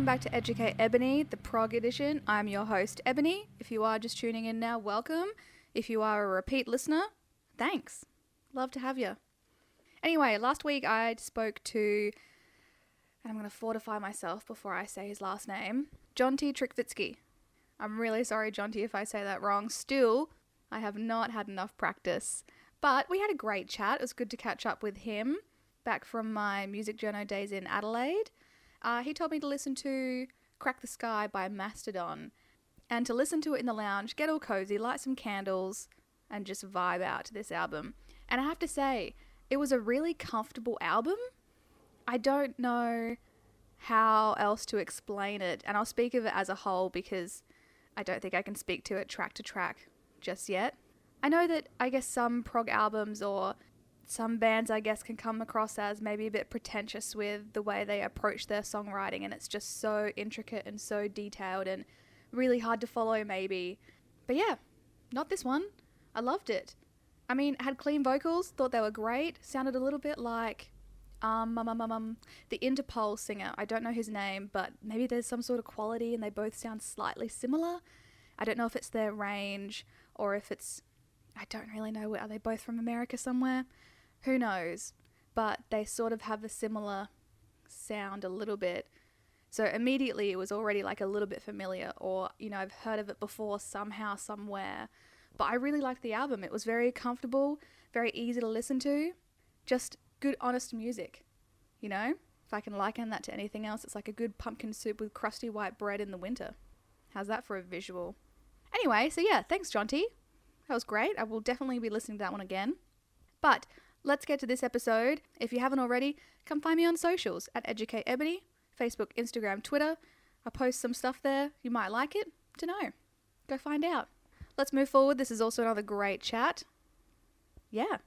back to Educate Ebony, the prog edition. I'm your host, Ebony. If you are just tuning in now, welcome. If you are a repeat listener, thanks. Love to have you. Anyway, last week I spoke to, and I'm going to fortify myself before I say his last name, Jonty Trikvitsky. I'm really sorry, Jonty, if I say that wrong. Still, I have not had enough practice. But we had a great chat. It was good to catch up with him back from my music journo days in Adelaide. He told me to listen to Crack the Sky by Mastodon and to listen to it in the lounge, get all cozy, light some candles, and just vibe out to this album. And I have to say, it was a really comfortable album. I don't know how else to explain it, and I'll speak of it as a whole because I don't think I can speak to it track to track just yet. I know that I guess some prog albums or some bands I guess can come across as maybe a bit pretentious with the way they approach their songwriting, and it's just so intricate and so detailed and really hard to follow maybe. But yeah, not this one. I loved it. I mean, it had clean vocals, thought they were great, sounded a little bit like the Interpol singer. I don't know his name, but maybe there's some sort of quality and they both sound slightly similar. I don't know if it's their range or if it's, I don't really know. Are they both from America somewhere? Who knows? But they sort of have a similar sound a little bit. So immediately it was already like a little bit familiar, or, you know, I've heard of it before somehow, somewhere. But I really liked the album. It was very comfortable, very easy to listen to. Just good, honest music, you know? If I can liken that to anything else, it's like a good pumpkin soup with crusty white bread in the winter. How's that for a visual? Anyway, so yeah, thanks, Jonty. That was great. I will definitely be listening to that one again. But let's get to this episode. If you haven't already, come find me on socials at Educate Ebony, Facebook, Instagram, Twitter. I post some stuff there. You might like it. Dunno. Go find out. Let's move forward. This is also another great chat. Yeah.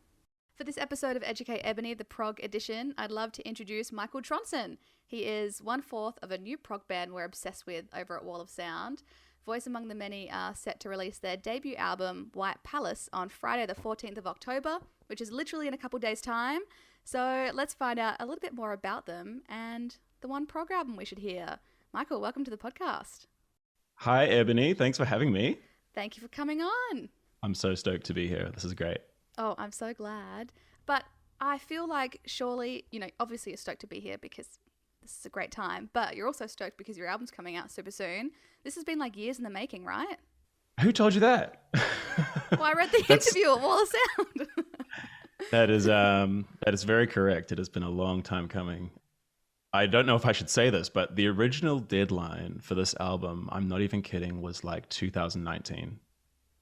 For this episode of Educate Ebony, the prog edition, I'd love to introduce Michael Tronson. He is 1/4 of a new prog band we're obsessed with over at Wall of Sound. Voice among the many are set to release their debut album, White Palace, on Friday the 14th of October, which is literally in a couple days' time. So let's find out a little bit more about them and the one prog album we should hear. Michael, welcome to the podcast. Hi, Ebony. Thanks for having me. Thank you for coming on. I'm so stoked to be here. This is great. Oh, I'm so glad. But I feel like surely, you know, obviously you're stoked to be here because this is a great time, but you're also stoked because your album's coming out super soon. This has been like years in the making, right? Who told you that? Well, I read the interview at Wall of Sound. That is very correct. It has been a long time coming. I don't know if I should say this, but the original deadline for this album, I'm not even kidding, was like 2019.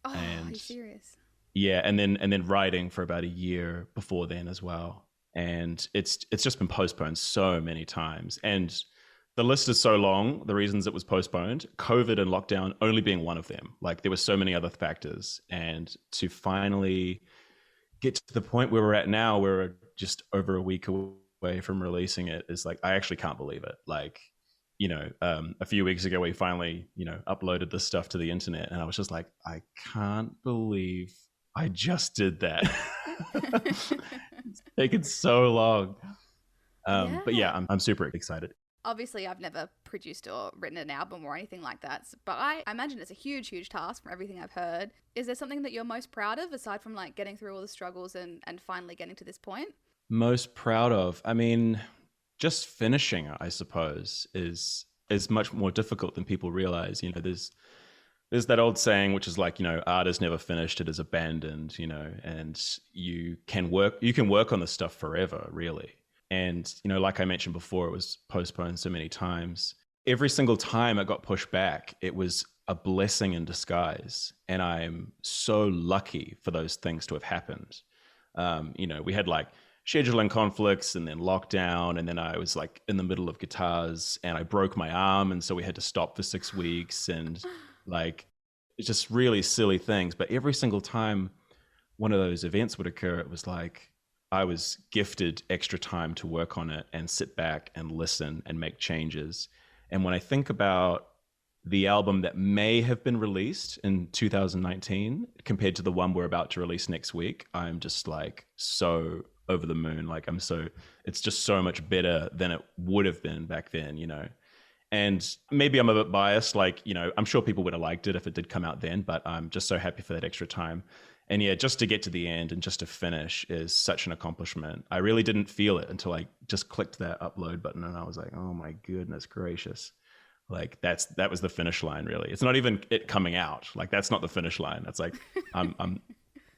Oh, are you serious? Yeah, and then writing for about a year before then as well. And it's just been postponed so many times. And the list is so long, the reasons it was postponed, COVID and lockdown only being one of them. Like there were so many other factors. And to finally get to the point where we're at now, where we're just over a week away from releasing it, is like, I actually can't believe it. Like, you know, a few weeks ago, we finally, you know, uploaded this stuff to the internet. And I was just like, I can't believe I just did that. It's taken so long. But yeah, I'm super excited. Obviously, I've never produced or written an album or anything like that, but I imagine it's a huge, huge task from everything I've heard. Is there something that you're most proud of, aside from like getting through all the struggles and finally getting to this point? Most proud of? I mean, just finishing, I suppose, is much more difficult than people realize. You know, there's that old saying, which is like, you know, art is never finished, it is abandoned, you know, and you can work on this stuff forever, really. And, you know, like I mentioned before, it was postponed so many times. Every single time it got pushed back, it was a blessing in disguise. And I'm so lucky for those things to have happened. You know, we had like scheduling conflicts and then lockdown. And then I was like in the middle of guitars and I broke my arm. And so we had to stop for 6 weeks and like, it's just really silly things. But every single time one of those events would occur, it was like, I was gifted extra time to work on it and sit back and listen and make changes. And when I think about the album that may have been released in 2019 compared to the one we're about to release next week, I'm just like so over the moon. Like it's just so much better than it would have been back then, you know? And maybe I'm a bit biased, like, I'm sure people would have liked it if it did come out then, but I'm just so happy for that extra time. And yeah, just to get to the end and just to finish is such an accomplishment. I really didn't feel it until I just clicked that upload button and I was like, oh my goodness gracious. Like that was the finish line, really. It's not even it coming out. Like that's not the finish line. It's like I'm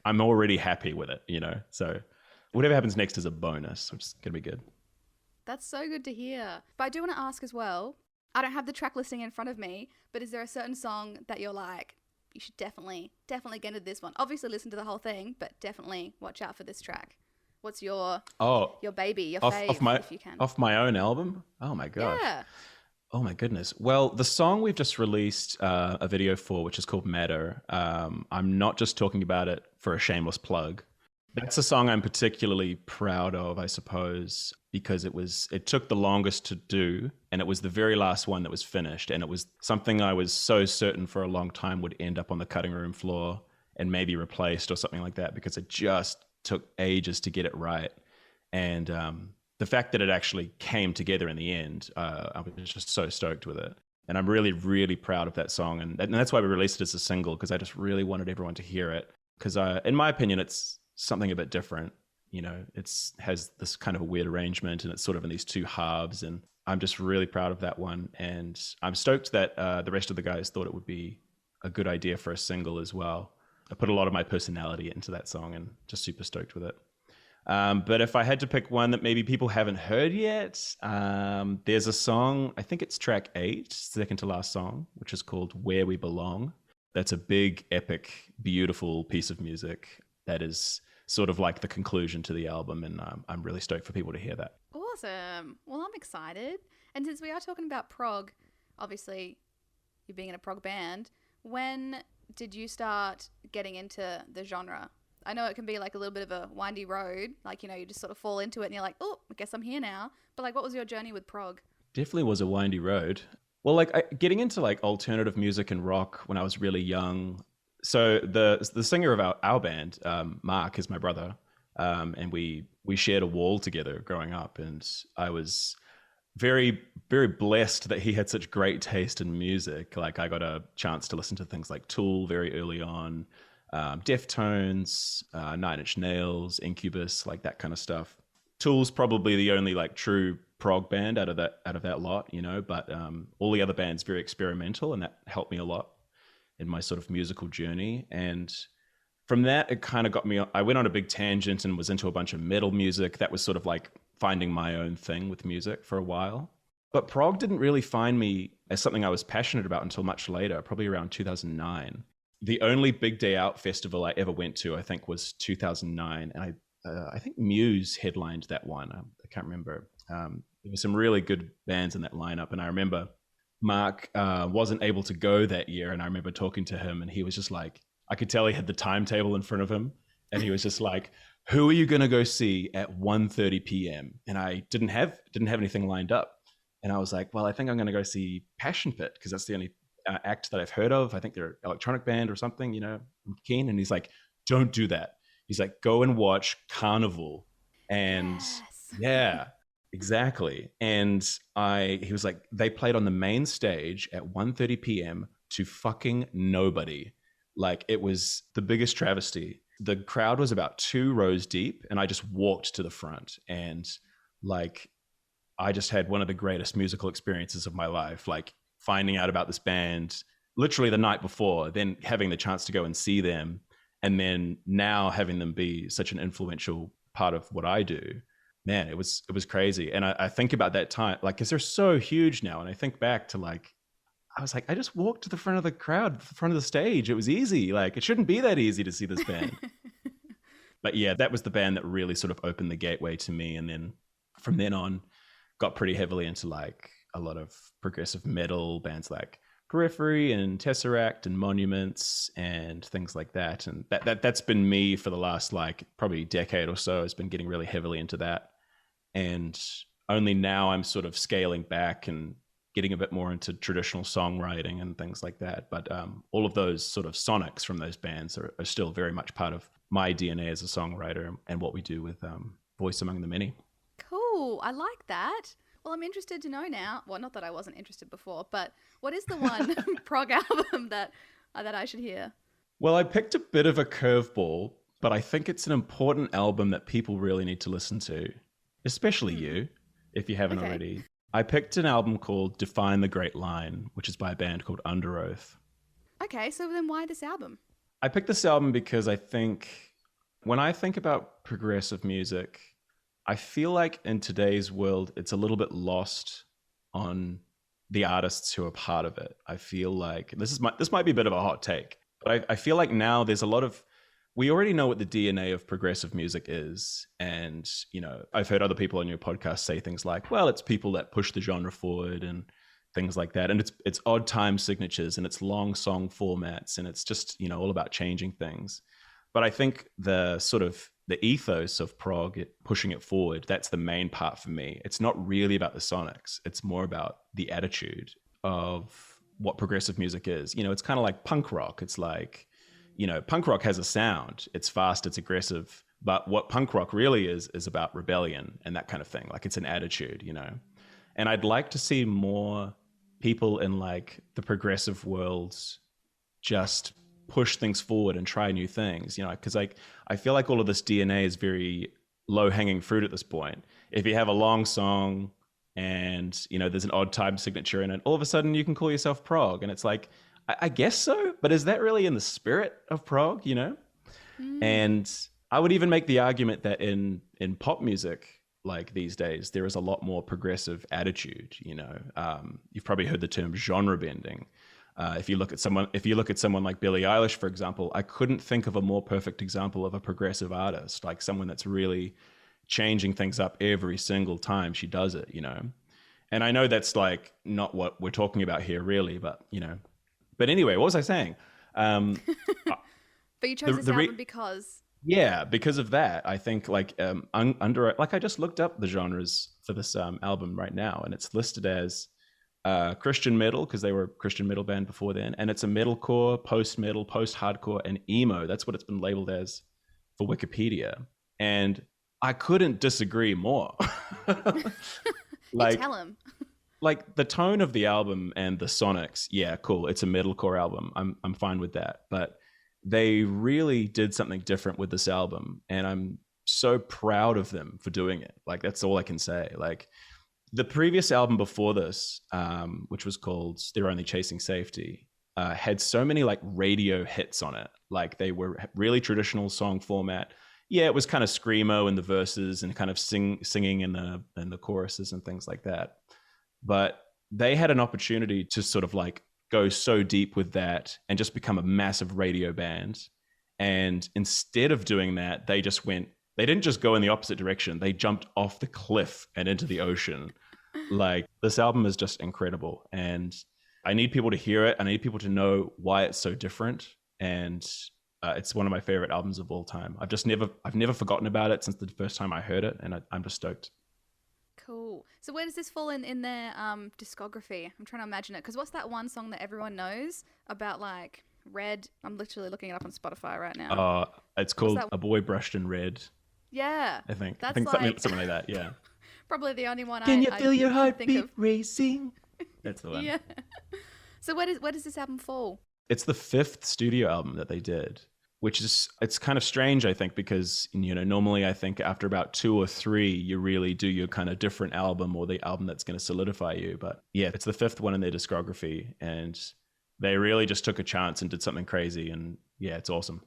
already happy with it, So whatever happens next is a bonus, which is gonna be good. That's so good to hear. But I do want to ask as well, I don't have the track listing in front of me, but is there a certain song that you're like, you should definitely get into this one? Obviously listen to the whole thing, but definitely watch out for this track. What's your baby, your fave, if you can? Off my own album? Oh my gosh. Yeah. Oh my goodness. Well, the song we've just released a video for, which is called Matter, I'm not just talking about it for a shameless plug. That's a song I'm particularly proud of, I suppose, because it took the longest to do, and it was the very last one that was finished, and it was something I was so certain for a long time would end up on the cutting room floor and maybe replaced or something like that, because it just took ages to get it right. And the fact that it actually came together in the end, I was just so stoked with it. And I'm really, really proud of that song. And that's why we released it as a single, because I just really wanted everyone to hear it. Because in my opinion, it's something a bit different. It has this kind of a weird arrangement, and it's sort of in these two halves. And I'm just really proud of that one. And I'm stoked that the rest of the guys thought it would be a good idea for a single as well. I put a lot of my personality into that song and just super stoked with it. But if I had to pick one that maybe people haven't heard yet, there's a song, I think it's track 8, second to last song, which is called Where We Belong. That's a big, epic, beautiful piece of music that is sort of like the conclusion to the album. And I'm really stoked for people to hear that. Awesome. Well, I'm excited. And since we are talking about prog, obviously you being in a prog band, when did you start getting into the genre? I know it can be like a little bit of a windy road, like, you just sort of fall into it and you're like, oh, I guess I'm here now. But like, what was your journey with prog? Definitely was a windy road. Well, like getting into like alternative music and rock when I was really young. So the singer of our band, Mark, is my brother, and we shared a wall together growing up, and I was very, very blessed that he had such great taste in music. Like I got a chance to listen to things like Tool very early on, Deftones, Nine Inch Nails, Incubus, like that kind of stuff. Tool's probably the only like true prog band out of that lot, but all the other bands very experimental, and that helped me a lot in my sort of musical journey. And from that, it kind of got me, I went on a big tangent and was into a bunch of metal music. That was sort of like finding my own thing with music for a while. But prog didn't really find me as something I was passionate about until much later, probably around 2009. The only big day out festival I ever went to, I think, was 2009. And I think Muse headlined that one. I can't remember. There were some really good bands in that lineup. And I remember Mark wasn't able to go that year. And I remember talking to him, and he was just like, I could tell he had the timetable in front of him. And he was just like, who are you going to go see at 1:30 p.m.? And I didn't have anything lined up. And I was like, well, I think I'm going to go see Passion Pit, because that's the only act that I've heard of. I think they're an electronic band or something, I'm keen. And he's like, don't do that. He's like, go and watch Carnival. And yeah, exactly. And he was like, they played on the main stage at 1:30 p.m. to fucking nobody. Like, it was the biggest travesty. The crowd was about 2 rows deep, and I just walked to the front, and like, I just had one of the greatest musical experiences of my life, like finding out about this band literally the night before, then having the chance to go and see them, and then now having them be such an influential part of what I do. Man, it was crazy. And I think about that time, like, because they're so huge now, and I think back to like, I was like, I just walked to the front of the crowd, the front of the stage. It was easy. Like, it shouldn't be that easy to see this band. But yeah, that was the band that really sort of opened the gateway to me. And then from then on, got pretty heavily into like a lot of progressive metal bands like Periphery and Tesseract and Monuments and things like that. And that's been me for the last like probably decade or so. Has been getting really heavily into that. And only now I'm sort of scaling back and getting a bit more into traditional songwriting and things like that. But all of those sort of sonics from those bands are still very much part of my DNA as a songwriter and what we do with Voice Among the Many. Cool. I like that. Well, I'm interested to know now. Well, not that I wasn't interested before, but what is the one prog album that I should hear? Well, I picked a bit of a curveball, but I think it's an important album that people really need to listen to, especially Hmm. you, if you haven't Okay. already. I picked an album called Define the Great Line, which is by a band called Under Oath. Okay, so then why this album? I picked this album because I think when I think about progressive music, I feel like in today's world, it's a little bit lost on the artists who are part of it. I feel like this might be a bit of a hot take, but I feel like now there's a lot of we already know what the DNA of progressive music is. And, I've heard other people on your podcast say things like, well, it's people that push the genre forward and things like that. And it's odd time signatures and it's long song formats and it's just, all about changing things. But I think the sort of the ethos of prog, pushing it forward, that's the main part for me. It's not really about the sonics. It's more about the attitude of what progressive music is. It's kind of like punk rock. It's like, punk rock has a sound. It's fast, it's aggressive. But what punk rock really is about rebellion and that kind of thing. Like it's an attitude. And I'd like to see more people in like the progressive worlds just push things forward and try new things, because like I feel like all of this DNA is very low hanging fruit at this point. If you have a long song and there's an odd time signature in it, all of a sudden you can call yourself prog, and it's like I guess so, but is that really in the spirit of prog? Mm. And I would even make the argument that in pop music, like these days, there is a lot more progressive attitude. You've probably heard the term genre bending. If you look at someone like Billie Eilish, for example, I couldn't think of a more perfect example of a progressive artist, like someone that's really changing things up every single time she does it. And I know that's like not what we're talking about here, really, but But anyway, what was I saying? Um, But you chose the this the album re- because. yeah, because of that, I think like under like I just looked up the genres for this album right now, and it's listed as Christian metal because they were a Christian metal band before then, and it's a metalcore, post metal, post hardcore, and emo. That's what it's been labeled as for Wikipedia, and I couldn't disagree more. You like tell him. like the tone of the album and the sonics, yeah, cool. It's a metalcore album. I'm fine with that. But they really did something different with this album, and I'm so proud of them for doing it. Like that's all I can say. Like the previous album before this, which was called "They're Only Chasing Safety," had so many like radio hits on it. Like they were really traditional song format. Yeah, it was kind of screamo in the verses and kind of singing in the choruses and things like that. But they had an opportunity to sort of like go so deep with that and just become a massive radio band. And instead of doing that, they didn't just go in the opposite direction. They jumped off the cliff and into the ocean. Like this album is just incredible. And I need people to hear it. I need people to know why it's so different. And it's one of my favorite albums of all time. I've never forgotten about it since the first time I heard it. And I'm just stoked. Cool. So where does this fall in their discography? I'm trying to imagine it because what's that one song that everyone knows about like Red? I'm literally looking it up on Spotify right now. It's What's called that? A Boy Brushed in Red. Yeah, I think. I that's think like something like that. Yeah. probably the only one Can you I feel your can think heartbeat of. racing? That's the one. Yeah. So where does this album fall? It's the fifth studio album that they did, which is it's kind of strange, I think, because normally I think after about 2 or 3, you really do your kind of different album or the album that's going to solidify you. But yeah, it's the fifth one in their discography, and they really just took a chance and did something crazy, and yeah, it's awesome.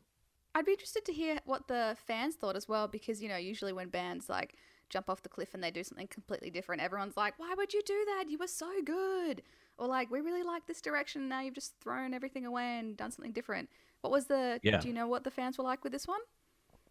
I'd be interested to hear what the fans thought as well because usually when bands like jump off the cliff and they do something completely different, everyone's like, "Why would you do that? You were so good." Or like, "We really like this direction. Now you've just thrown everything away and done something different." Yeah. Do you know what the fans were like with this one?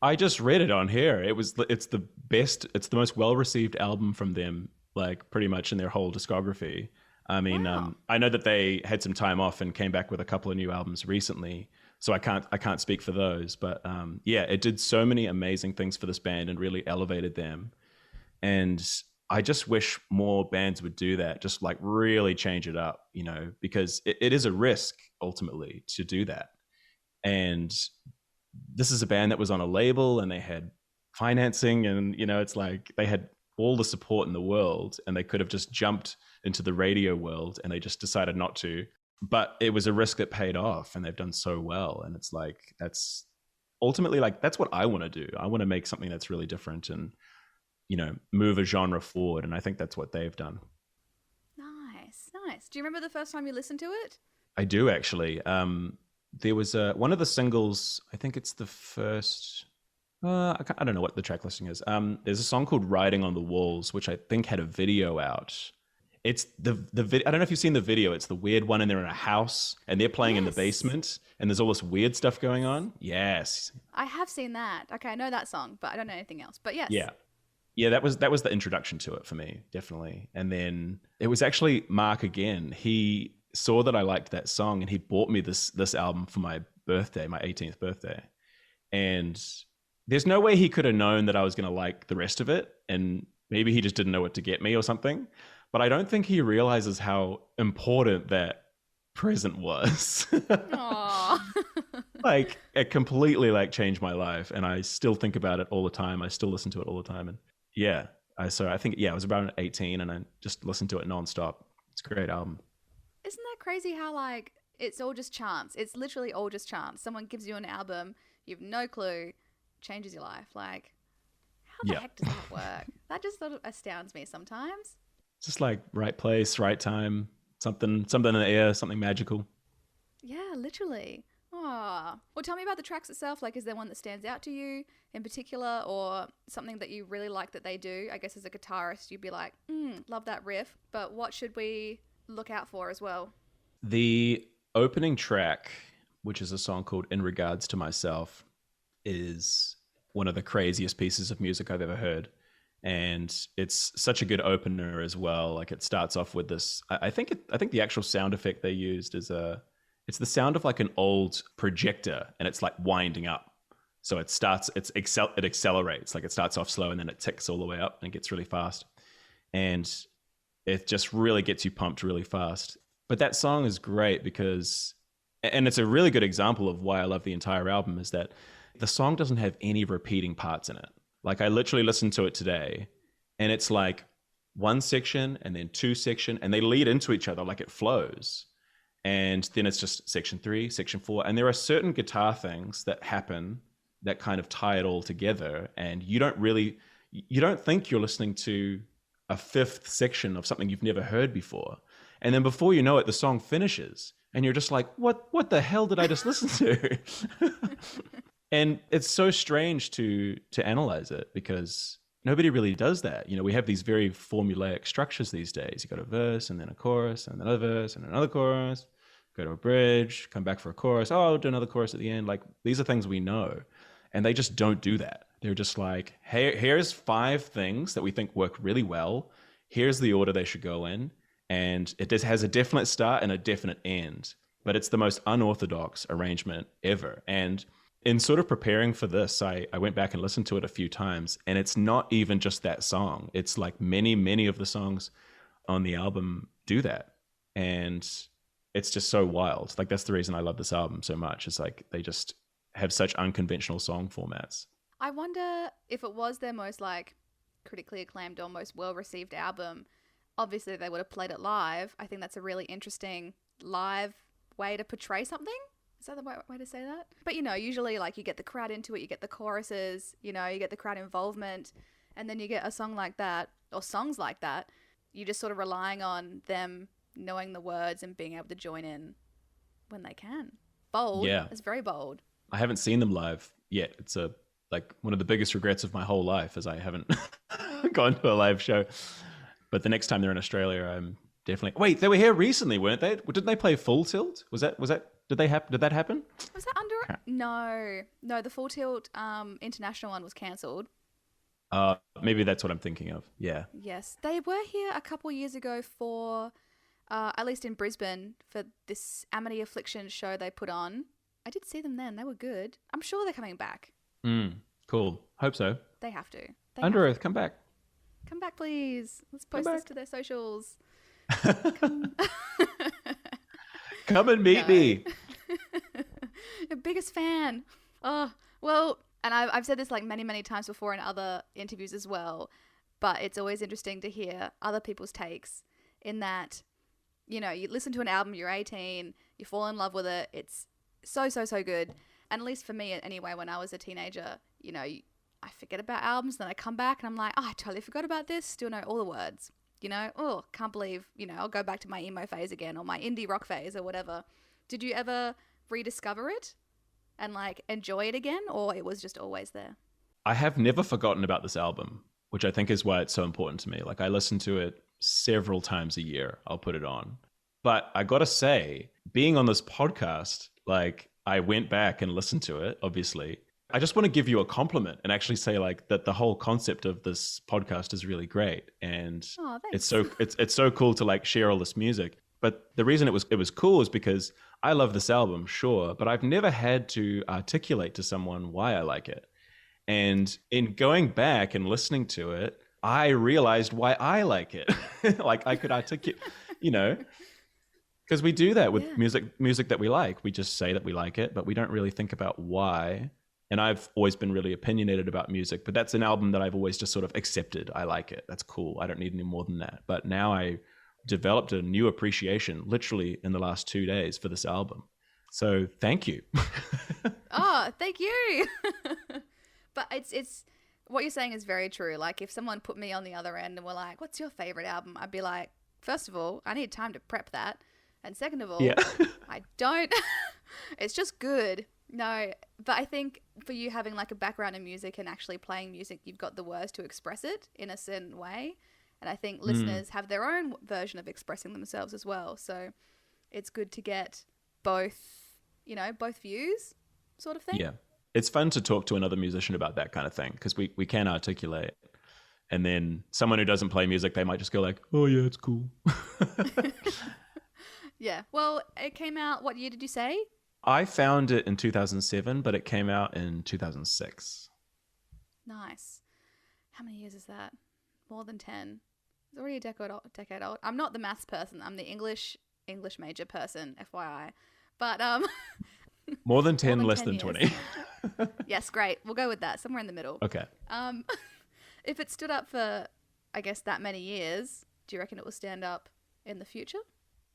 I just read it on here. It's the best, it's the most well-received album from them, like pretty much in their whole discography. I mean, Wow. I know that they had some time off and came back with a couple of new albums recently, so I can't speak for those. But yeah, it did so many amazing things for this band and really elevated them. And I just wish more bands would do that, just like really change it up, because it is a risk ultimately to do that. And this is a band that was on a label and they had financing, and it's like they had all the support in the world, and they could have just jumped into the radio world, and they just decided not to. But it was a risk that paid off, and they've done so well. And it's like, that's ultimately, like, that's what I want to do. I want to make something that's really different and, you know, move a genre forward. And I think that's what they've done. Nice. Do you remember the first time you listened to it? I do, actually. There was one of the singles, I think it's the first, I don't know what the track listing is. There's a song called Riding on the Walls, which I think had a video out. It's the video. I don't know if you've seen the video. It's the weird one, and they're in a house, and they're playing in the basement, and there's all this weird stuff going on. Yes. I have seen that. Okay, I know that song, but I don't know anything else. But yes. Yeah, that was the introduction to it for me, definitely. And then it was actually Mark again. He saw that I liked that song, and he bought me this album for my birthday, my 18th birthday. And there's no way he could have known that I was going to like the rest of it, and maybe he just didn't know what to get me or something. But I don't think he realizes how important that present was. Aww. Like, it completely like changed my life, and I still think about it all the time. I still listen to it all the time, and yeah. So I think, I was around 18, and I just listened to it nonstop. It's a great album. Isn't that crazy how, like, it's all just chance? It's literally all just chance. Someone gives you an album, you have no clue, changes your life. Like, how the heck does that work? That just sort of astounds me sometimes. Just like right place, right time, something in the air, something magical. Yeah, literally. Oh, well, tell me about the tracks itself. Like, is there one that stands out to you in particular, or something that you really like that they do? I guess as a guitarist, you'd be like, love that riff. But what should we look out for as well? The opening track, which is a song called In Regards to Myself, is one of the craziest pieces of music I've ever heard. And it's such a good opener as well. Like, it starts off with this, I think the actual sound effect they used is it's the sound of like an old projector, and it's like winding up. So it accelerates. Like, it starts off slow, and then it ticks all the way up, and it gets really fast. And it just really gets you pumped really fast. But that song is great because, and it's a really good example of why I love the entire album, is that the song doesn't have any repeating parts in it. Like, I literally listened to it today, and it's like one section and then two section, and they lead into each other, like it flows. And then it's just section 3, section 4. And there are certain guitar things that happen that kind of tie it all together. And you don't think you're listening to a fifth section of something you've never heard before. And then before you know it, the song finishes, and you're just like, what the hell did I just listen to? And it's so strange to analyze it, because nobody really does that. You know, we have these very formulaic structures these days. You got a verse, and then a chorus, and another verse, and another chorus, go to a bridge, come back for a chorus. Oh, I'll do another chorus at the end. Like, these are things we know, and they just don't do that. They're just like, hey, here's 5 things that we think work really well. Here's the order they should go in. And it just has a definite start and a definite end, but it's the most unorthodox arrangement ever. And in sort of preparing for this, I went back and listened to it a few times, and it's not even just that song. It's like many of the songs on the album do that. And it's just so wild. Like, that's the reason I love this album so much. It's like, they just have such unconventional song formats. I wonder if it was their most, like, critically acclaimed or most well-received album, obviously they would have played it live. I think that's a really interesting live way to portray something. Is that the right way to say that? But, you know, usually, like, you get the crowd into it, you get the choruses, you know, you get the crowd involvement, and then you get a song like that, or songs like that, you're just sort of relying on them knowing the words and being able to join in when they can. Bold. Yeah. It's very bold. I haven't seen them live yet. It's like one of the biggest regrets of my whole life, is I haven't gone to a live show. But the next time they're in Australia, I'm definitely... Wait, they were here recently, weren't they? Didn't they play Full Tilt? Was that... Did that happen? Was that under... No, the Full Tilt international one was cancelled. Maybe that's what I'm thinking of. Yeah. Yes. They were here a couple years ago for, at least in Brisbane, for this Amity Affliction show they put on. I did see them then. They were good. I'm sure they're coming back. Cool. Hope so. They have to. Under Earth, come back. Come back, please. Let's post this to their socials. Come and meet me. Your biggest fan. Oh, well, and I've said this like many times before in other interviews as well, but it's always interesting to hear other people's takes in that, you know, you listen to an album, you're 18, you fall in love with it, it's so, so, so good. And at least for me, anyway, when I was a teenager, you know, I forget about albums, then I come back and I'm like, oh, I totally forgot about this, still know all the words. You know, oh, can't believe, you know, I'll go back to my emo phase again, or my indie rock phase or whatever. Did you ever rediscover it and like enjoy it again, or it was just always there? I have never forgotten about this album, which I think is why it's so important to me. Like, I listen to it several times a year. I'll put it on. But I got to say, being on this podcast, like, I went back and listened to it, obviously. I just want to give you a compliment and actually say, like, that the whole concept of this podcast is really great. And it's so cool to like share all this music. But the reason it was cool is because I love this album, sure, but I've never had to articulate to someone why I like it. And in going back and listening to it, I realized why I like it. Like, I could articulate, you know, because we do that with music that we like. We just say that we like it, but we don't really think about why. And I've always been really opinionated about music, but that's an album that I've always just sort of accepted. I like it. That's cool. I don't need any more than that. But now I developed a new appreciation literally in the last 2 days for this album. So thank you. Oh, thank you. But it's what you're saying is very true. Like, if someone put me on the other end and were like, what's your favorite album? I'd be like, first of all, I need time to prep that. And second of all, I don't. It's just good. No, but I think for you having like a background in music and actually playing music, you've got the words to express it in a certain way. And I think listeners have their own version of expressing themselves as well. So it's good to get both, you know, both views sort of thing. Yeah. It's fun to talk to another musician about that kind of thing because we can articulate. And then someone who doesn't play music, they might just go like, oh yeah, it's cool. Yeah. Well, it came out, what year did you say? I found it in 2007, but it came out in 2006. Nice. How many years is that? More than 10. It's already a decade old. I'm not the maths person. I'm the English major person, FYI. But more than 10, more less 10 than years. 20. Yes, great. We'll go with that. Somewhere in the middle. Okay. If it stood up for, I guess, that many years, do you reckon it will stand up in the future?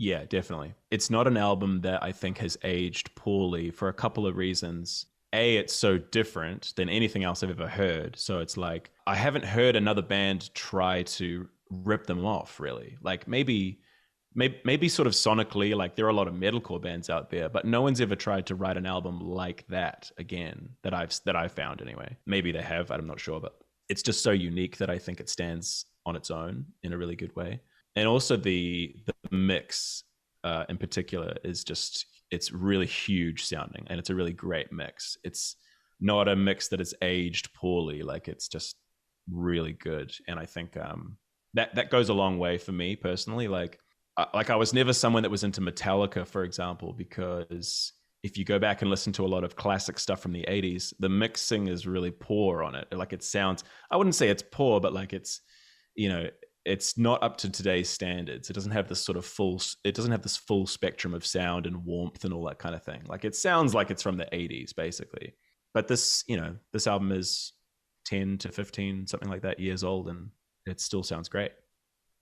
Yeah, definitely. It's not an album that I think has aged poorly for a couple of reasons. A, it's so different than anything else I've ever heard. So it's like, I haven't heard another band try to rip them off, really. Like maybe sort of sonically, like there are a lot of metalcore bands out there, but no one's ever tried to write an album like that again, that I've found anyway. Maybe they have, I'm not sure, but it's just so unique that I think it stands on its own in a really good way. And also the mix in particular is just, it's really huge sounding and it's a really great mix. It's not a mix that is aged poorly. Like it's just really good. And I think that goes a long way for me personally. Like I was never someone that was into Metallica, for example, because if you go back and listen to a lot of classic stuff from the 80s, the mixing is really poor on it. Like it sounds, I wouldn't say it's poor, but like it's, you know, it's not up to today's standards. It doesn't have this sort of full spectrum of sound and warmth and all that kind of thing. Like it sounds like it's from the 80s basically. But this, you know, this album is 10 to 15, something like that years old, and it still sounds great.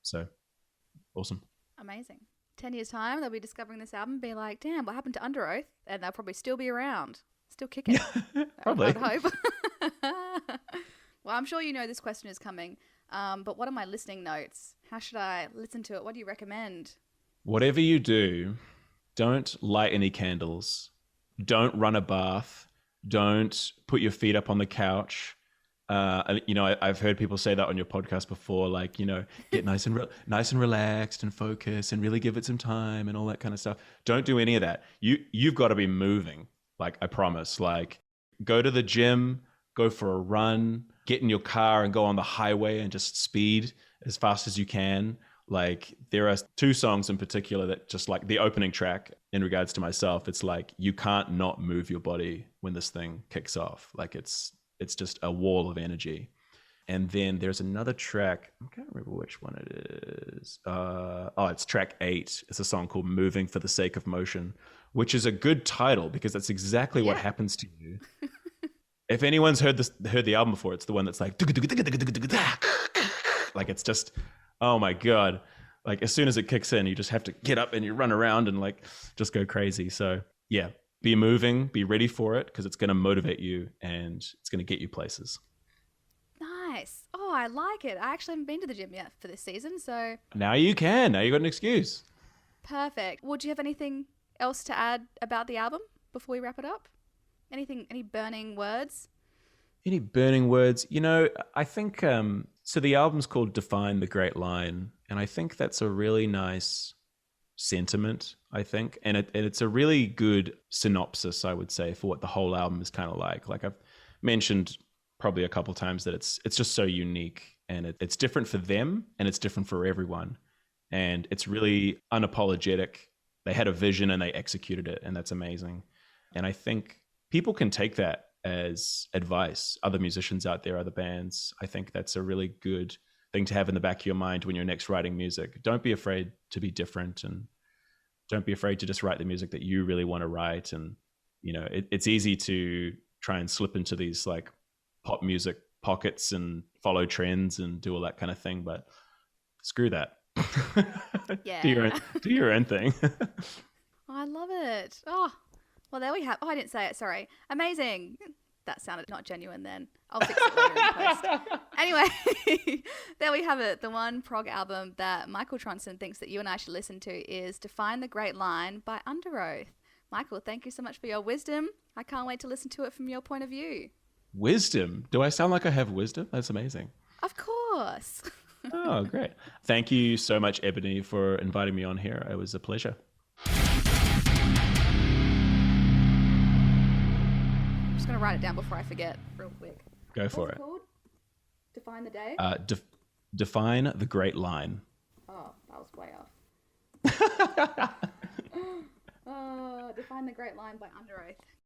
So awesome. Amazing. 10 years time, they'll be discovering this album and be like, damn, what happened to Under Oath? And they'll probably still be around, still kicking. Probably. I'd hope. Well, I'm sure you know this question is coming. But what are my listening notes? How should I listen to it? What do you recommend? Whatever you do, don't light any candles. Don't run a bath. Don't put your feet up on the couch. You know, I've heard people say that on your podcast before, like, you know, get nice and relaxed and focus and really give it some time and all that kind of stuff. Don't do any of that. You've got to be moving. Like, I promise. Like, go to the gym, go for a run, get in your car and go on the highway and just speed as fast as you can. Like, there are 2 songs in particular that just, like, the opening track in regards to myself, it's like you can't not move your body when this thing kicks off. Like it's just a wall of energy. And then there's another track, I can't remember which one it is. It's track 8. It's a song called Moving for the Sake of Motion, which is a good title because that's exactly what happens to you. If anyone's heard the album before, it's the one that's like, Like it's just, oh my God. Like as soon as it kicks in, you just have to get up and you run around and like just go crazy. So yeah, be moving, be ready for it because it's going to motivate you and it's going to get you places. Nice. Oh, I like it. I actually haven't been to the gym yet for this season, so Now you can. Now you got an excuse. perfect. Would you have anything else to add about the album before we wrap it up? Any burning words? Any burning words? You know, I think so. The album's called Define the Great Line, and I think that's a really nice sentiment. I think, and it's a really good synopsis, I would say, for what the whole album is kind of like. Like I've mentioned probably a couple times that it's just so unique, and it's different for them, and it's different for everyone, and it's really unapologetic. They had a vision and they executed it, and that's amazing. And I think people can take that as advice. Other musicians out there, other bands, I think that's a really good thing to have in the back of your mind when you're next writing music. Don't be afraid to be different, and don't be afraid to just write the music that you really want to write. And you know, it's easy to try and slip into these like pop music pockets and follow trends and do all that kind of thing, but screw that. Yeah. do your own thing. I love it. Oh, well, there we have. Oh, I didn't say it. Sorry. Amazing. That sounded not genuine then. I'll fix it later in post. Anyway, there we have it. The one prog album that Michael Tronson thinks that you and I should listen to is Define the Great Line by Under Oath. Michael, thank you so much for your wisdom. I can't wait to listen to it from your point of view. Wisdom? Do I sound like I have wisdom? That's amazing. Of course. Oh, great. Thank you so much, Ebony, for inviting me on here. It was a pleasure. I'm just going to write it down before I forget real quick. Go for What's it. Called? Define the day? Define the Great Line. Oh, that was way off. Define the Great Line by Under Oath.